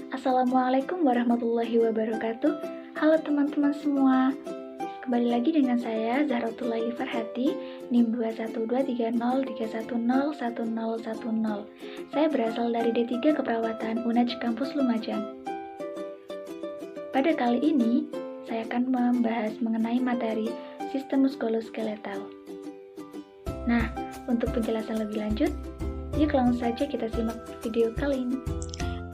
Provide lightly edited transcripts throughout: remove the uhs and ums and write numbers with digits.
Assalamualaikum warahmatullahi wabarakatuh. Halo teman-teman semua. Kembali lagi dengan saya Zahratul Laili Farhati, NIM 2123031010110. Saya berasal dari D3 Keperawatan UNAJ Kampus Lumajang. Pada kali ini, saya akan membahas mengenai materi sistem muskuloskeletal. Nah, untuk penjelasan lebih lanjut, yuk langsung saja kita simak video kali ini.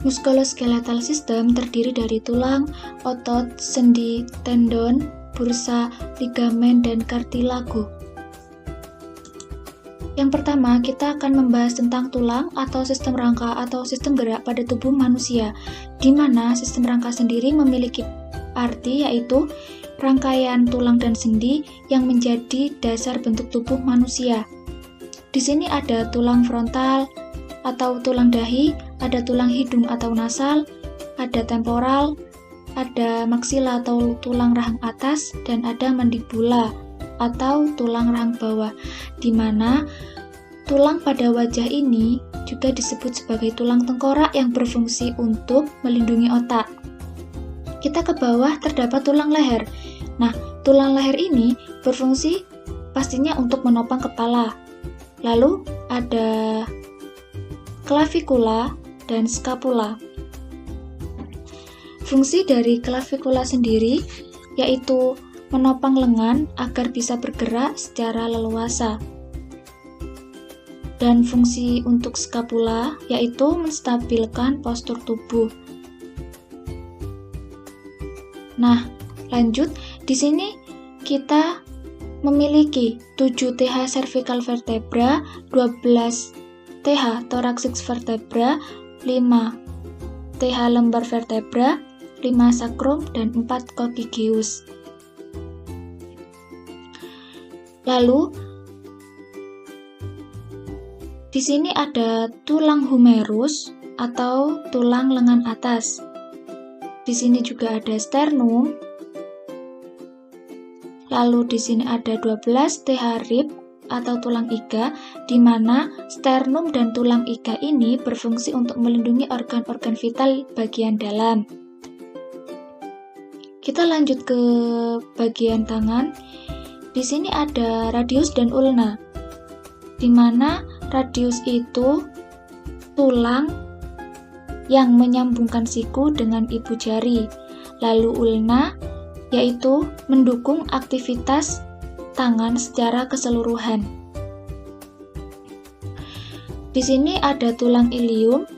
Muskuloskeletal system terdiri dari tulang, otot, sendi, tendon, bursa, ligamen, dan kartilago. Yang pertama, kita akan membahas tentang tulang atau sistem rangka atau sistem gerak pada tubuh manusia, di mana sistem rangka sendiri memiliki arti yaitu rangkaian tulang dan sendi yang menjadi dasar bentuk tubuh manusia. Di sini ada tulang frontal atau tulang dahi, ada tulang hidung atau nasal, ada temporal, ada maksila atau tulang rahang atas, dan ada mandibula atau tulang rahang bawah, di mana tulang pada wajah ini juga disebut sebagai tulang tengkorak yang berfungsi untuk melindungi otak. Kita ke bawah terdapat tulang leher. Nah, tulang leher ini berfungsi pastinya untuk menopang kepala. Lalu ada klavikula dan skapula. Fungsi dari klavikula sendiri yaitu menopang lengan agar bisa bergerak secara leluasa. Dan fungsi untuk skapula yaitu menstabilkan postur tubuh. Nah, lanjut, di sini kita memiliki 7 TH cervical vertebra, 12 TH thoracic vertebra, 5 TH lumbar vertebra, 5 sacrum, dan 4 coccygeus. Lalu, di sini ada tulang humerus atau tulang lengan atas. Di sini juga ada sternum. Lalu di sini ada 12 TH rib atau tulang iga, di mana sternum dan tulang iga ini berfungsi untuk melindungi organ-organ vital bagian dalam. Kita lanjut ke bagian tangan. Di sini ada radius dan ulna, di mana radius itu tulang yang menyambungkan siku dengan ibu jari. Lalu ulna yaitu mendukung aktivitas tangan secara keseluruhan. Di sini ada tulang ilium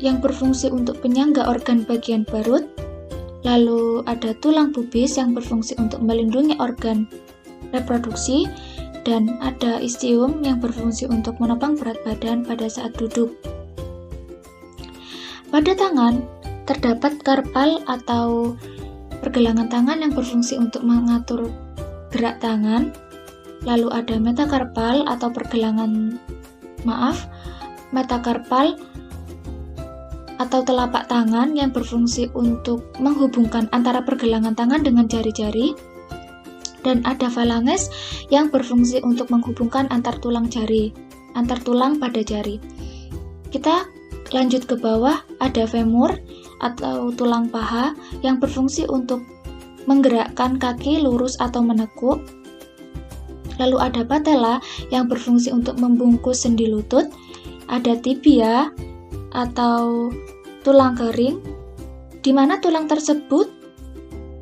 yang berfungsi untuk penyangga organ bagian perut. Lalu ada tulang pubis yang berfungsi untuk melindungi organ reproduksi, dan ada istium yang berfungsi untuk menopang berat badan pada saat duduk. Pada tangan terdapat karpal atau pergelangan tangan yang berfungsi untuk mengatur gerak tangan. Lalu ada metakarpal atau metakarpal atau telapak tangan yang berfungsi untuk menghubungkan antara pergelangan tangan dengan jari-jari. Dan ada falanges yang berfungsi untuk menghubungkan antar tulang pada jari. Kita lanjut ke bawah, ada femur atau tulang paha yang berfungsi untuk menggerakkan kaki lurus atau menekuk. Lalu ada patella yang berfungsi untuk membungkus sendi lutut. Ada tibia atau tulang kering, di mana tulang tersebut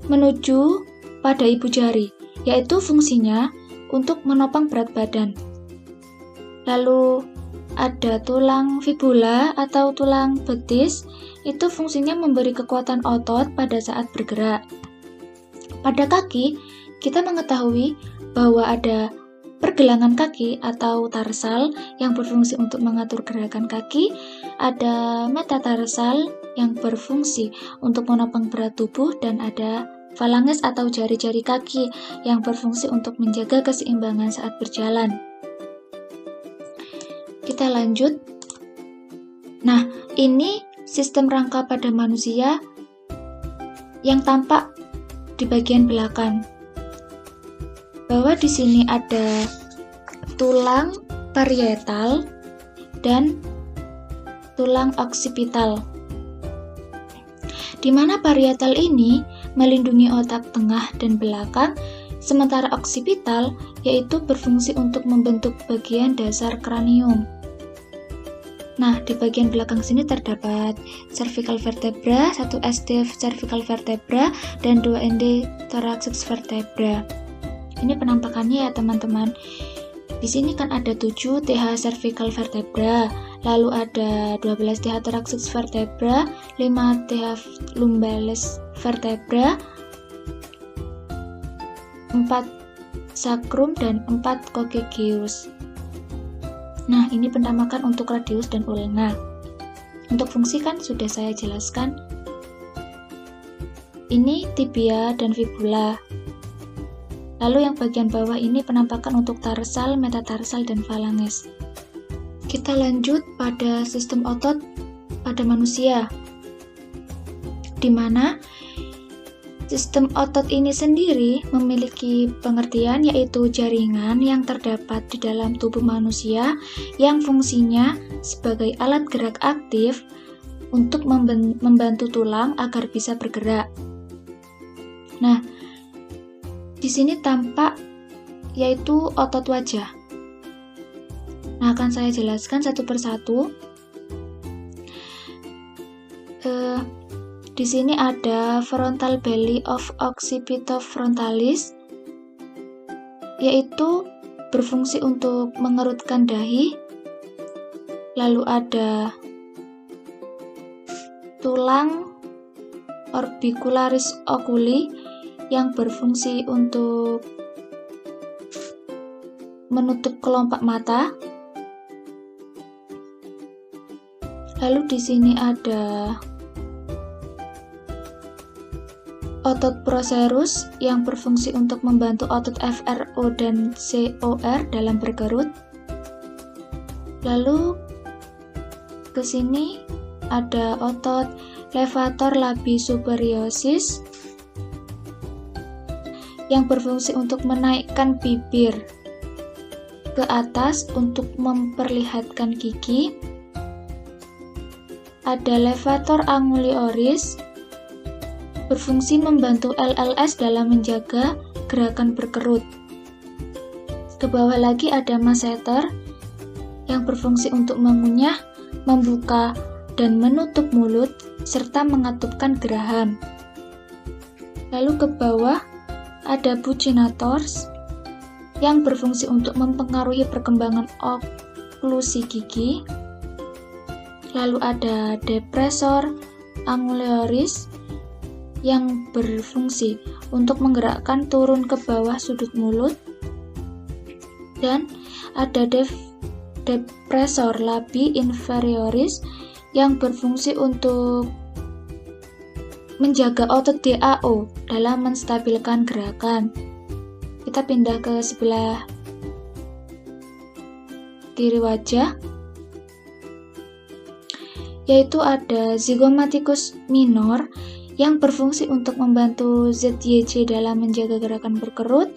menuju pada ibu jari, yaitu fungsinya untuk menopang berat badan. Lalu ada tulang fibula atau tulang betis, itu fungsinya memberi kekuatan otot pada saat bergerak. Pada kaki, kita mengetahui bahwa ada pergelangan kaki atau tarsal yang berfungsi untuk mengatur gerakan kaki, ada metatarsal yang berfungsi untuk menopang berat tubuh, dan ada falanges atau jari-jari kaki yang berfungsi untuk menjaga keseimbangan saat berjalan. Kita lanjut. Nah, ini sistem rangka pada manusia yang tampak di bagian belakang. Bahwa di sini ada tulang parietal dan tulang oksipital. di mana parietal ini melindungi otak tengah dan belakang, sementara oksipital yaitu berfungsi untuk membentuk bagian dasar kranium. Nah, di bagian belakang sini terdapat cervical vertebra, 1 SD cervical vertebra, dan 2 ND thoracic vertebra. Ini penampakannya ya teman-teman. Di sini kan ada 7 TH cervical vertebra, lalu ada 12 TH thoracic vertebra, 5 TH lumbalis vertebra, 4 sacrum, dan 4 coccygeus. Nah, ini penampakan untuk radius dan ulna. Untuk fungsi kan sudah saya jelaskan. Ini tibia dan fibula. Lalu yang bagian bawah ini penampakan untuk tarsal, metatarsal, dan falanges. Kita lanjut pada sistem otot pada manusia, di mana sistem otot ini sendiri memiliki pengertian yaitu jaringan yang terdapat di dalam tubuh manusia yang fungsinya sebagai alat gerak aktif untuk membantu tulang agar bisa bergerak. Nah, di sini tampak yaitu otot wajah. Nah, akan saya jelaskan satu persatu. Di sini ada frontal belly of occipitofrontalis, yaitu berfungsi untuk mengerutkan dahi. Lalu ada tulang orbicularis oculi yang berfungsi untuk menutup kelopak mata. Lalu di sini ada otot procerus yang berfungsi untuk membantu otot FRO dan COR dalam berkerut. Lalu ke sini ada otot levator labii superioris yang berfungsi untuk menaikkan bibir ke atas untuk memperlihatkan gigi. Ada levator angulioris berfungsi membantu LLS dalam menjaga gerakan berkerut. Ke bawah lagi ada masseter yang berfungsi untuk mengunyah, membuka, dan menutup mulut, serta mengatupkan geraham. Lalu ke bawah ada buccinators yang berfungsi untuk mempengaruhi perkembangan oklusi gigi. Lalu ada depressor angulioris yang berfungsi untuk menggerakkan turun ke bawah sudut mulut, dan ada depressor labii inferioris yang berfungsi untuk menjaga otot DAO dalam menstabilkan gerakan. Kita pindah ke sebelah kiri wajah, yaitu ada zygomaticus minor yang berfungsi untuk membantu ZYJ dalam menjaga gerakan berkerut.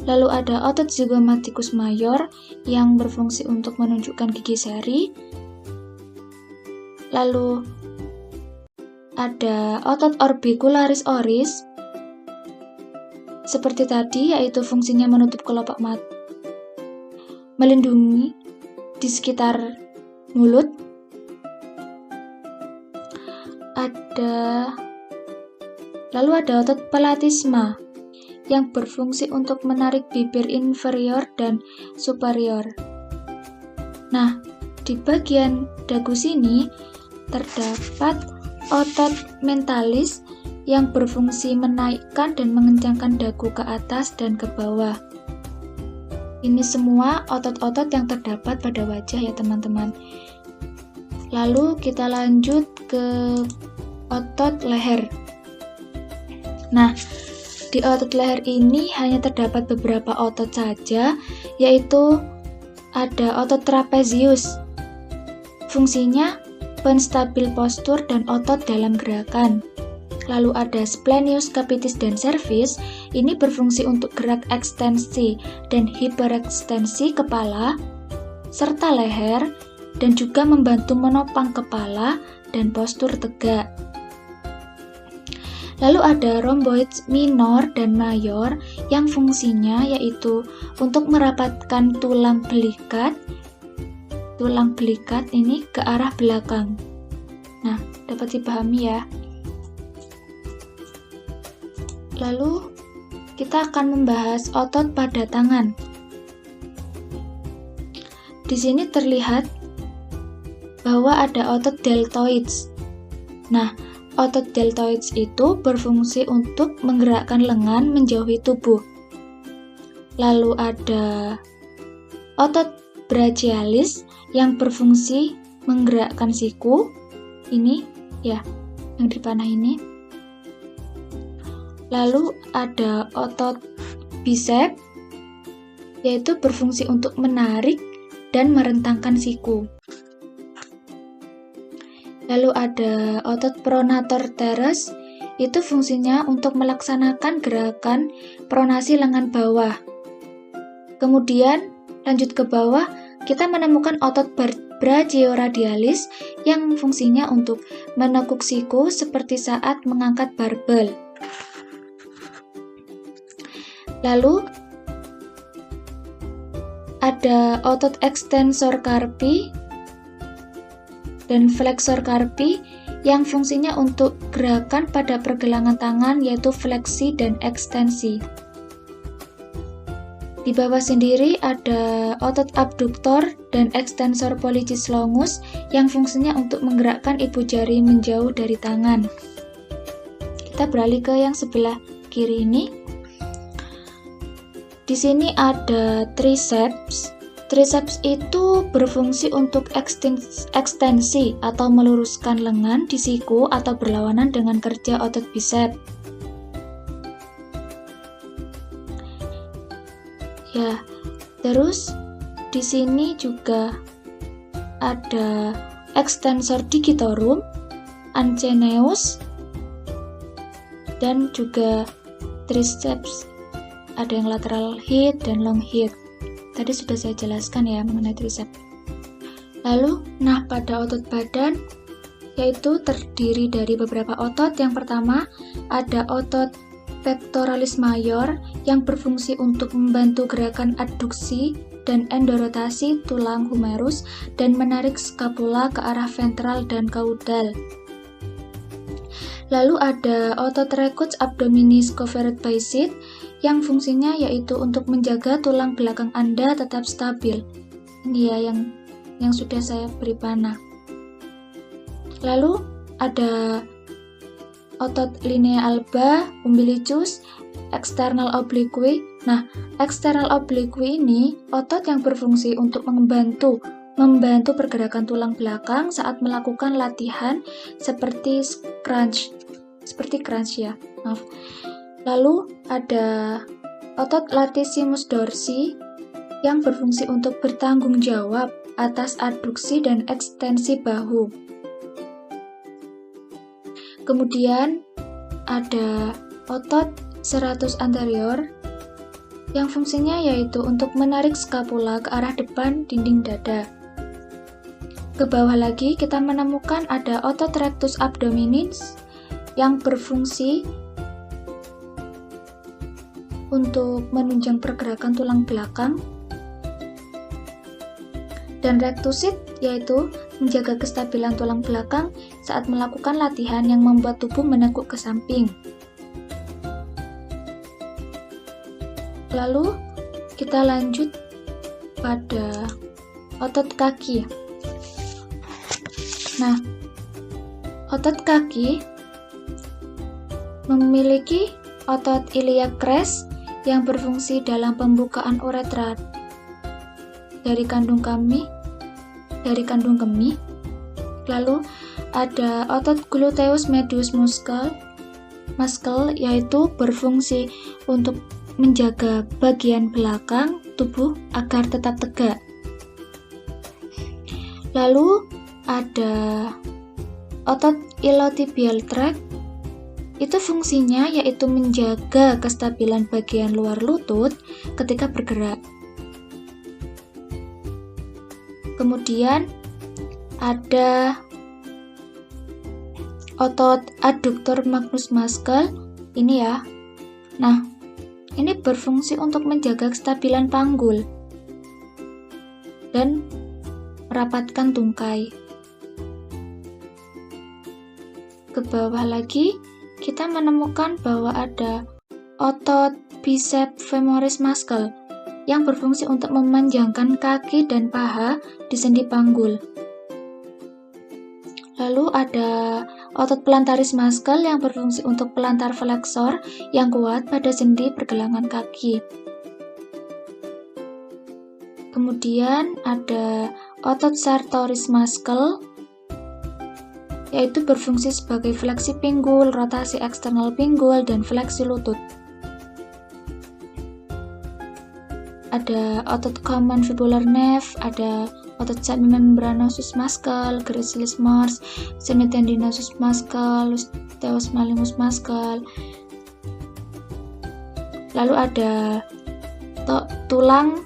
Lalu ada otot zygomaticus mayor yang berfungsi untuk menunjukkan gigi seri. Lalu ada otot orbicularis oris seperti tadi, yaitu fungsinya menutup kelopak mata, melindungi di sekitar mulut. Lalu ada otot palatisma yang berfungsi untuk menarik bibir inferior dan superior. Nah, di bagian dagu sini terdapat otot mentalis yang berfungsi menaikkan dan mengencangkan dagu ke atas dan ke bawah. Ini semua otot-otot yang terdapat pada wajah ya teman-teman. Lalu kita lanjut ke otot leher. Nah, di otot leher ini hanya terdapat beberapa otot saja, yaitu ada otot trapezius. Fungsinya penstabil postur dan otot dalam gerakan. Lalu ada splenius capitis dan cervis, ini berfungsi untuk gerak ekstensi dan hiperekstensi kepala, serta leher, dan juga membantu menopang kepala dan postur tegak. Lalu ada rhomboids minor dan mayor yang fungsinya yaitu untuk merapatkan tulang belikat ini ke arah belakang. Nah, dapat dipahami ya. Lalu kita akan membahas otot pada tangan. Di sini terlihat bahwa ada otot deltoids. Nah, otot deltoids itu berfungsi untuk menggerakkan lengan menjauhi tubuh. Lalu ada otot brachialis yang berfungsi menggerakkan siku. Ini ya, yang di panah ini. Lalu ada otot bicep, yaitu berfungsi untuk menarik dan merentangkan siku. Lalu ada otot pronator teres, itu fungsinya untuk melaksanakan gerakan pronasi lengan bawah. Kemudian lanjut ke bawah, kita menemukan otot brachioradialis yang fungsinya untuk menekuk siku seperti saat mengangkat barbel. Lalu ada otot extensor carpi dan flexor carpi yang fungsinya untuk gerakan pada pergelangan tangan, yaitu fleksi dan ekstensi. Di bawah sendiri ada otot abduktor dan extensor pollicis longus yang fungsinya untuk menggerakkan ibu jari menjauh dari tangan. Kita beralih ke yang sebelah kiri ini. Di sini ada triceps. Triceps itu berfungsi untuk ekstensi atau meluruskan lengan di siku atau berlawanan dengan kerja otot bicep. Ya, terus di sini juga ada extensor digitorum, anceneus, dan juga triceps. Ada yang lateral hip dan long hip. Tadi sudah saya jelaskan ya mengenai triceps. Lalu, pada otot badan yaitu terdiri dari beberapa otot. Yang pertama ada otot pectoralis major yang berfungsi untuk membantu gerakan adduksi dan endorotasi tulang humerus dan menarik skapula ke arah ventral dan caudal. Lalu ada otot rectus abdominis covered bicep yang fungsinya yaitu untuk menjaga tulang belakang Anda tetap stabil. Ini ya yang sudah saya beri panah. Lalu ada otot linea alba, umbilicus, external oblique. Nah, external oblique ini otot yang berfungsi untuk membantu pergerakan tulang belakang saat melakukan latihan seperti crunch ya. Maaf. Lalu ada otot latissimus dorsi yang berfungsi untuk bertanggung jawab atas adduksi dan ekstensi bahu. Kemudian ada otot serratus anterior yang fungsinya yaitu untuk menarik skapula ke arah depan dinding dada. Ke bawah lagi kita menemukan ada otot rectus abdominis yang berfungsi untuk menunjang pergerakan tulang belakang, dan rectusit yaitu menjaga kestabilan tulang belakang saat melakukan latihan yang membuat tubuh menekuk ke samping. Lalu kita lanjut pada otot kaki. Nah, otot kaki memiliki otot iliac crest yang berfungsi dalam pembukaan uretra dari kandung kemih. Lalu ada otot gluteus medius muscle yaitu berfungsi untuk menjaga bagian belakang tubuh agar tetap tegak. Lalu ada otot iliotibial tract, itu fungsinya yaitu menjaga kestabilan bagian luar lutut ketika bergerak. Kemudian ada otot adduktor magnus muscle ini ya. Nah, ini berfungsi untuk menjaga kestabilan panggul dan merapatkan tungkai. Ke bawah lagi, kita menemukan bahwa ada otot biceps femoris muscle yang berfungsi untuk memanjangkan kaki dan paha di sendi panggul. Lalu ada otot plantaris muscle yang berfungsi untuk pelantar fleksor yang kuat pada sendi pergelangan kaki. Kemudian ada otot sartoris muscle, yaitu berfungsi sebagai fleksi pinggul, rotasi eksternal pinggul, dan fleksi lutut. Ada otot common fibular nerve, ada otot semimembranosus muscle, gracilis mors, semitendinosus muscle, luteus maximus muscle. Lalu ada tulang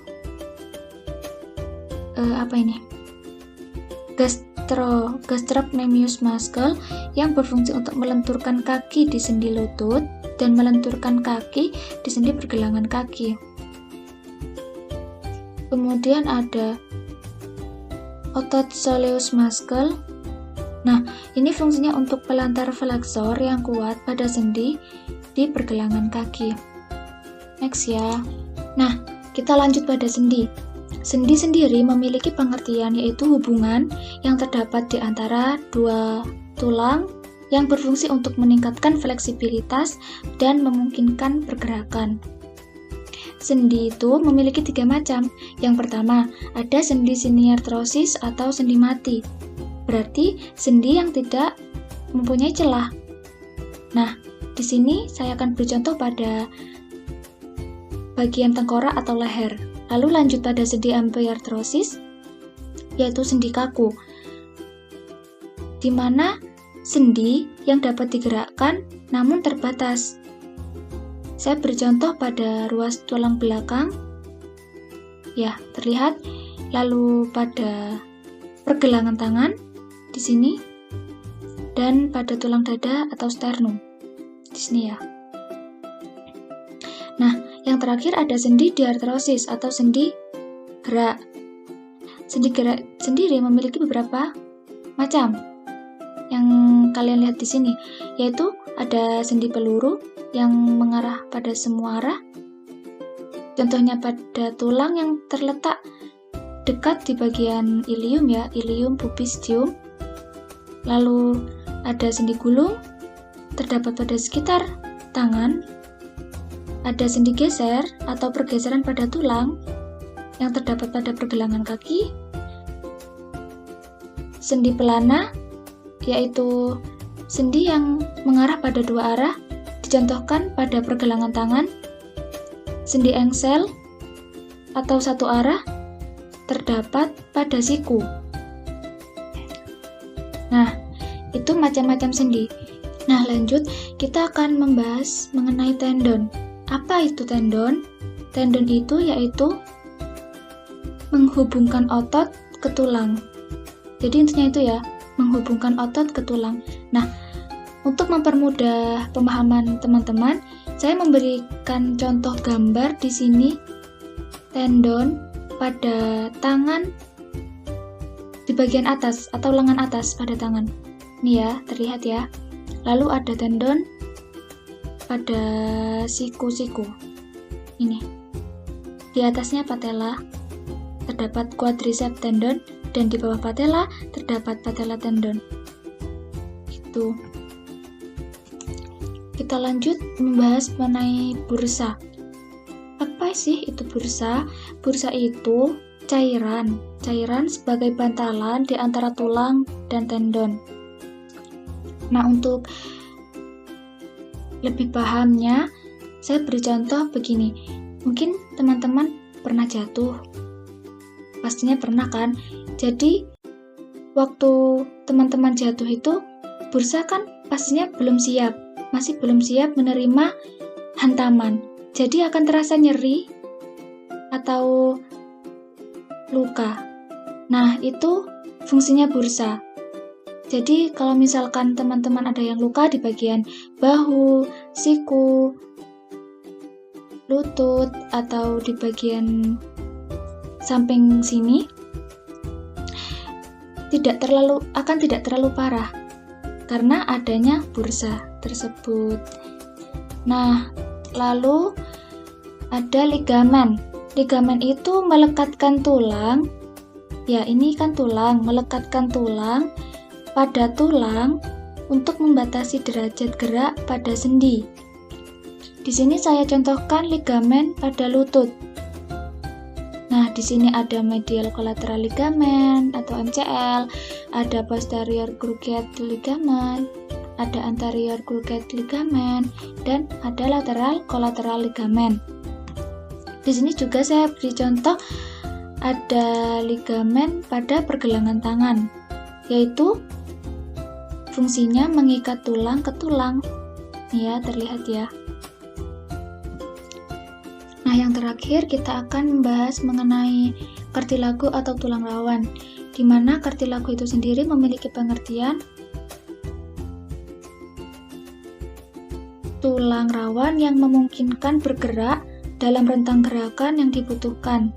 gastrocnemius muscle yang berfungsi untuk melenturkan kaki di sendi lutut dan melenturkan kaki di sendi pergelangan kaki. Kemudian ada otot soleus muscle. Nah, ini fungsinya untuk pelantar fleksor yang kuat pada sendi di pergelangan kaki. Next ya. Nah, kita lanjut pada sendi. Sendi sendiri memiliki pengertian yaitu hubungan yang terdapat di antara dua tulang yang berfungsi untuk meningkatkan fleksibilitas dan memungkinkan pergerakan. Sendi itu memiliki 3 macam. Yang pertama, ada sendi siniartrosis atau sendi mati. Berarti sendi yang tidak mempunyai celah. Nah, di sini saya akan beri contoh pada bagian tengkorak atau leher. Lalu lanjut pada sendi ampiartrosis, yaitu sendi kaku, di mana sendi yang dapat digerakkan namun terbatas. Saya beri contoh pada ruas tulang belakang, ya terlihat. Lalu pada pergelangan tangan di sini, dan pada tulang dada atau sternum di sini ya. Nah, yang terakhir ada sendi diartrosis atau sendi gerak. Sendi gerak sendiri memiliki beberapa macam yang kalian lihat di sini, yaitu ada sendi peluru yang mengarah pada semua arah. Contohnya pada tulang yang terletak dekat di bagian ilium ya, ilium pubisdium. Lalu ada sendi gulung terdapat pada sekitar tangan. Ada sendi geser atau pergeseran pada tulang yang terdapat pada pergelangan kaki. Sendi pelana, yaitu sendi yang mengarah pada dua arah, dicontohkan pada pergelangan tangan. Sendi engsel atau satu arah terdapat pada siku. Nah, itu macam-macam sendi. Nah, lanjut kita akan membahas mengenai tendon. Apa itu tendon? Tendon itu yaitu menghubungkan otot ke tulang. Jadi intinya itu ya, menghubungkan otot ke tulang. Nah, untuk mempermudah pemahaman teman-teman, saya memberikan contoh gambar di sini tendon pada tangan di bagian atas atau lengan atas pada tangan. Ini ya, terlihat ya. Lalu ada tendon pada siku-siku. Ini. Di atasnya patella terdapat quadriceps tendon dan di bawah patella terdapat patella tendon. Itu. Kita lanjut membahas mengenai bursa. Apa sih itu bursa? Bursa itu cairan sebagai bantalan di antara tulang dan tendon. Nah, untuk lebih pahamnya, saya beri contoh begini. Mungkin teman-teman pernah jatuh. Pastinya pernah kan? Jadi, waktu teman-teman jatuh itu, bursa kan pastinya belum siap. Masih belum siap menerima hantaman. Jadi akan terasa nyeri atau luka. Nah, itu fungsinya bursa. Jadi kalau misalkan teman-teman ada yang luka di bagian bahu, siku, lutut, atau di bagian samping sini, tidak terlalu parah karena adanya bursa tersebut. Nah, lalu ada ligamen. Ligamen itu melekatkan tulang. Ya, ini kan tulang, melekatkan tulang pada tulang untuk membatasi derajat gerak pada sendi. Di sini saya contohkan ligamen pada lutut. Nah, di sini ada medial collateral ligament atau MCL, ada posterior cruciate ligament, ada anterior cruciate ligament, dan ada lateral collateral ligament. Di sini juga saya beri contoh ada ligamen pada pergelangan tangan, yaitu fungsinya mengikat tulang ke tulang. Ya, terlihat ya. Nah, yang terakhir kita akan membahas mengenai kartilago atau tulang rawan, di mana kartilago itu sendiri memiliki pengertian tulang rawan yang memungkinkan bergerak dalam rentang gerakan yang dibutuhkan,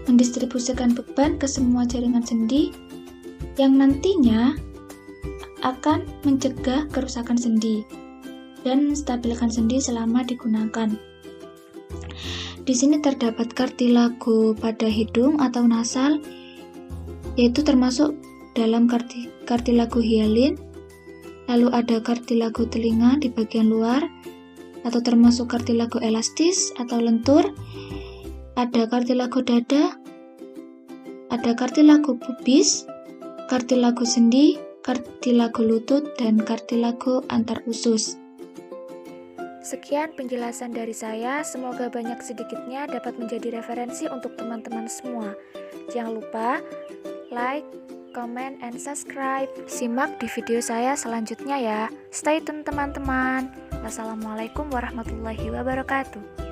mendistribusikan beban ke semua jaringan sendi yang nantinya akan mencegah kerusakan sendi dan menstabilkan sendi selama digunakan. Di sini terdapat kartilago pada hidung atau nasal, yaitu termasuk dalam kartilago hialin. Lalu ada kartilago telinga di bagian luar, atau termasuk kartilago elastis atau lentur. Ada kartilago dada, ada kartilago pubis, kartilago sendi, kartilago lutut, dan kartilago antar usus. Sekian penjelasan dari saya, semoga banyak sedikitnya dapat menjadi referensi untuk teman-teman semua. Jangan lupa like, comment, and subscribe. Simak di video saya selanjutnya ya. Stay tune teman-teman. Wassalamualaikum warahmatullahi wabarakatuh.